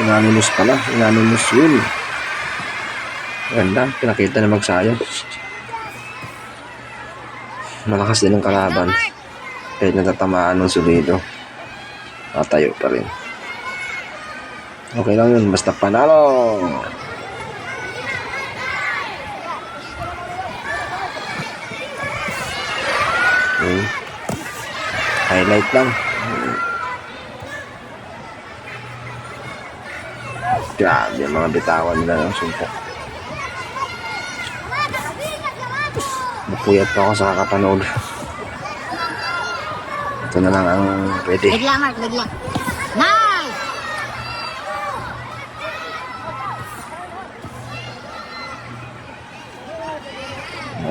Unanimous pala. Unanimous yun. Ganda. Pinakita na magsayo. Malakas din ang kalaban. Kahit natatamaan ng solido. Tatayo pa rin. Okay lang yun. Basta panalo. Okay. Highlight lang. Grabe yung mga bitawan nila ng sumpok. Napuyat pa ako sa kakapanood. Ito na lang ang pwede. Bigla, Mark, bigla. Nice!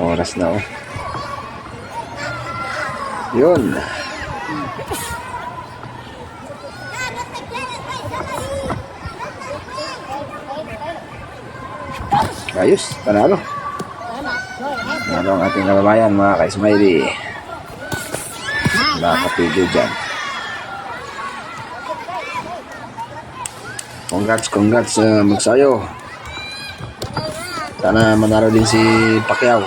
Oras na oh. Yun. Ayos, panalo. Panalo ang ating kababayan, mga ka-Ismaili. Nakapigil dyan. Congrats, magsayo. Sana manalo din si Pacquiao.